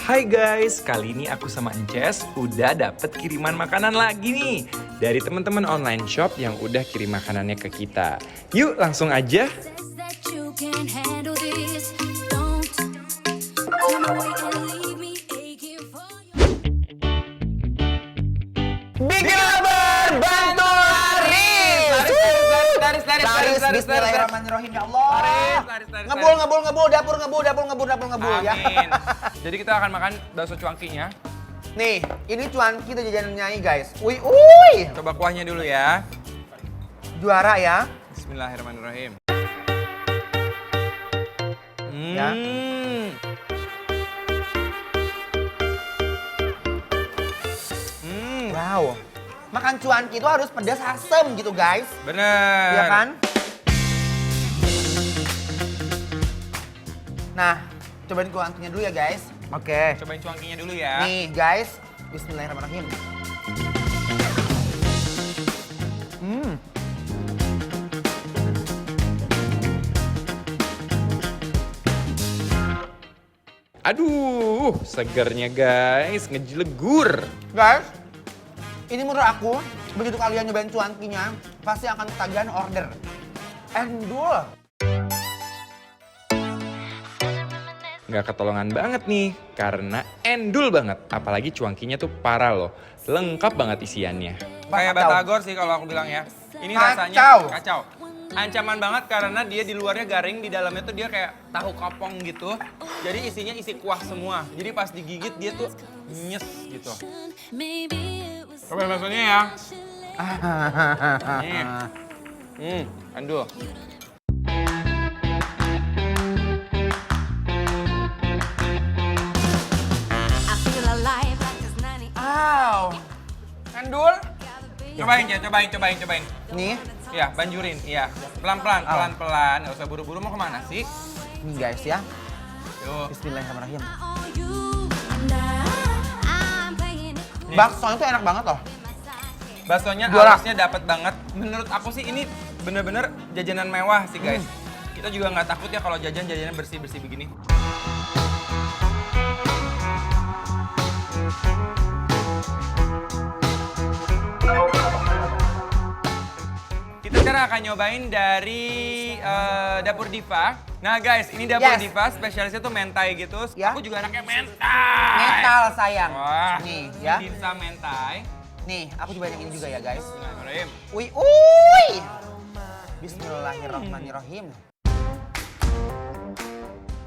Hai guys, kali ini aku sama Ences udah dapet kiriman makanan lagi nih dari teman-teman online shop yang udah kirim makanannya ke kita. Yuk langsung aja. Bikin lapar, bantu laris. Bismillahirrahmanirrahim ya Allah. Laris. Ngebul, dapur ya. Amin. Jadi kita akan makan bakso cuangkinya. Nih, ini cuanki tuh jajanan Nyai guys. Uy. Coba kuahnya dulu ya. Juara ya. Bismillahirrahmanirrahim. Ya. Wow. Makan cuanki itu harus pedas asem gitu guys. Bener. Iya kan? Nah, cobain cuankinya dulu ya guys. Oke. Cobain cuangkinya dulu ya. Nih guys, bismillahirrahmanirrahim. Aduh, segernya guys, ngejelegur. Guys, ini menurut aku, begitu kalian nyobain cuankinya, pasti akan ketagihan order. Endul. Nggak ketolongan banget nih, karena endul banget. Apalagi cuangkinya tuh parah loh, lengkap banget isiannya. Kayak Kacau. batagor sih kalau aku bilang ya. Ini Kacau. rasanya kacau. Ancaman banget karena dia di luarnya garing, di dalamnya tuh dia kayak tahu kopong gitu. Jadi isinya isi kuah semua. Jadi pas digigit dia tuh nyes gitu. Coba baksonya ya. Nih. Endul. Wow. Endul. Cobain. Nih, Iya, banjurin. Iya. Pelan-pelan. Nggak usah buru-buru. Mau kemana sih? nih guys ya. Tuh. Bismillahirrahmanirrahim. Nih. Baksonya tuh enak banget loh. Baksonya Juara. alasnya dapat banget. Menurut aku sih ini bener-bener jajanan mewah sih guys. Kita juga nggak takut ya kalau jajannya bersih-bersih begini. Kita sekarang akan nyobain dari Dapur Diva. Nah guys, ini Dapur Yes. Diva spesialisnya tuh mentai gitu. Ya. Aku juga anaknya mentai. Metal sayang. Wah, Nih ya. dimsum mentai. Nih, aku cobain yang ini juga ya guys. Bismillahirrahmanirrahim. Uy. Bismillahirrahmanirrahim.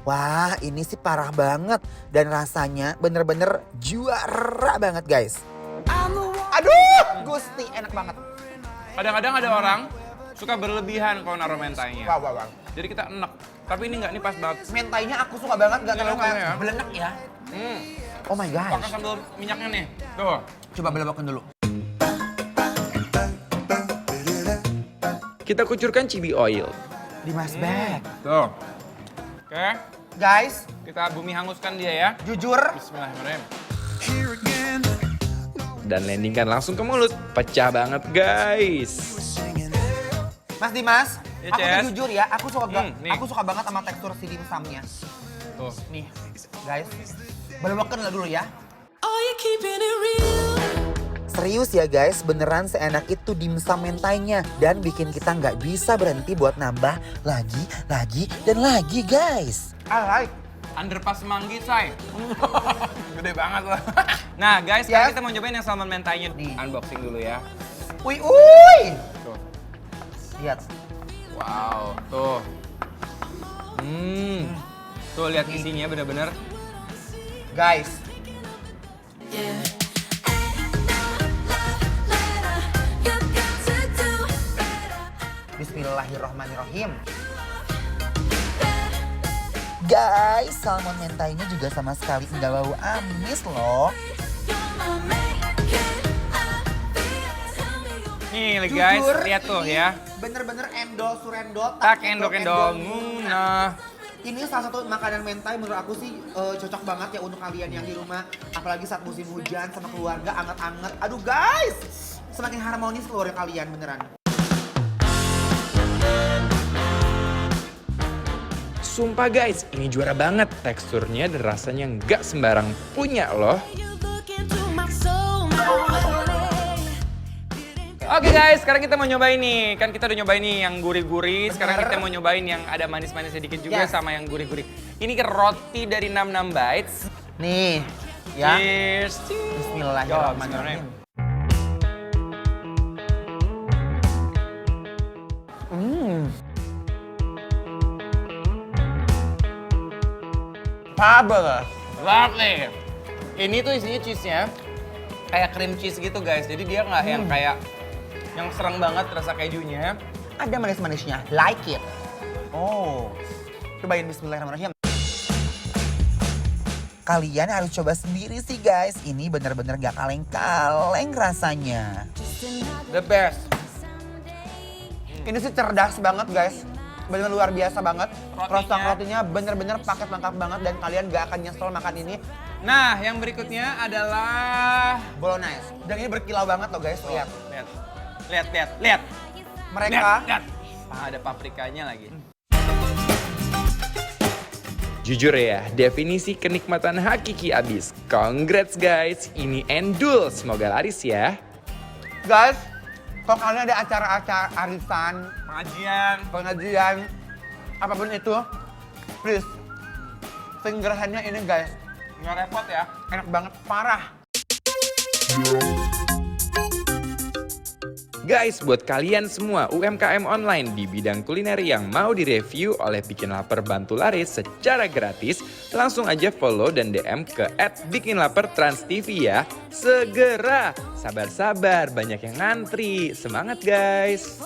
Wah, ini sih parah banget. Dan rasanya bener-bener juara banget guys. Aduh, Gusti enak banget. Kadang-kadang ada orang suka berlebihan kalau naruh mentainya. Wow. Jadi kita enek. Tapi ini enggak, ini pas banget. Mentainya aku suka banget, gak terlalu Iya, kayak ya. belenek ya. Oh my Pakai gosh. sambal minyaknya nih. Tuh. Coba belebakin dulu. Kita kucurkan chili oil. Di Mas Bag. Tuh. Oke. Guys, Kita bumi hanguskan dia ya. jujur, Bismillahirrahmanirrahim. Dan landingkan langsung ke mulut. Pecah banget guys. Mas Dimas, Ya, aku tuh Ces. jujur ya, aku nih. suka banget sama tekstur si dimsumnya. Tuh. Nih, guys, belebakin lah dulu ya. Serius ya guys, beneran seenak itu dimsum mentainya. Dan bikin kita nggak bisa berhenti buat nambah lagi, dan lagi guys. I like. Underpass Semanggi, say. Gede banget loh. Nah guys, Yes. sekarang kita mau cobain yang salmon mentainya. Nih. Unboxing dulu ya. Uy. Tuh. Lihat. Wow, tuh. Tuh lihat isinya bener-bener. Guys. Bismillahirrahmanirrahim. Guys, salmon mentainya juga sama sekali nggak bau amis loh. Nih guys, Jujur, lihat tuh ini ya. Bener-bener endol surendol. Tak endok-endok. Nah. Ini salah satu makanan mentai menurut aku sih cocok banget ya untuk kalian yang di rumah. Apalagi saat musim hujan sama keluarga anget-anget. Aduh guys, semakin harmonis keluarga kalian beneran. Sumpah guys, ini juara banget. Teksturnya dan rasanya nggak sembarang punya loh. Oke guys, sekarang kita mau nyobain nih. Kan kita udah nyobain nih yang gurih-gurih. Sekarang kita mau nyobain yang ada manis-manisnya dikit juga sama yang gurih-gurih. Ini ke roti dari 66 Bites. Nih, ya. Cheers. Bismillahirrahmanirrahim. Fabulous. Lovely. Ini tuh isinya cheese-nya kayak cream cheese gitu guys. Jadi dia nggak yang kayak yang serang banget rasa kejunya. Ada manis-manisnya, like it. Oh, cobain bismillahirrahmanirrahim. Kalian harus coba sendiri sih guys. Ini bener-bener gak kaleng-kaleng rasanya. The best. Ini sih cerdas banget guys. Bener-bener luar biasa banget. Rotinya. Rotinya bener-bener paket lengkap banget dan kalian gak akan nyesel makan ini. Nah, yang berikutnya adalah Bolognese. Dan ini berkilau banget loh guys, lihat. Lihat. Mereka Lihat. Ah, ada paprikanya lagi. Jujur ya, definisi kenikmatan hakiki abis. Congrats guys, ini endul. Semoga laris ya. guys, kalau kalian ada acara-acara arisan, pengajian, apapun itu, please, finger hand-nya ini guys. Nggak repot ya. Enak banget, parah. Guys, buat kalian semua UMKM online di bidang kuliner yang mau direview oleh Bikin Lapar Bantu Laris secara gratis, langsung aja follow dan DM ke @bikinlaperTransTV ya. Segera, sabar-sabar, banyak yang ngantri. Semangat guys!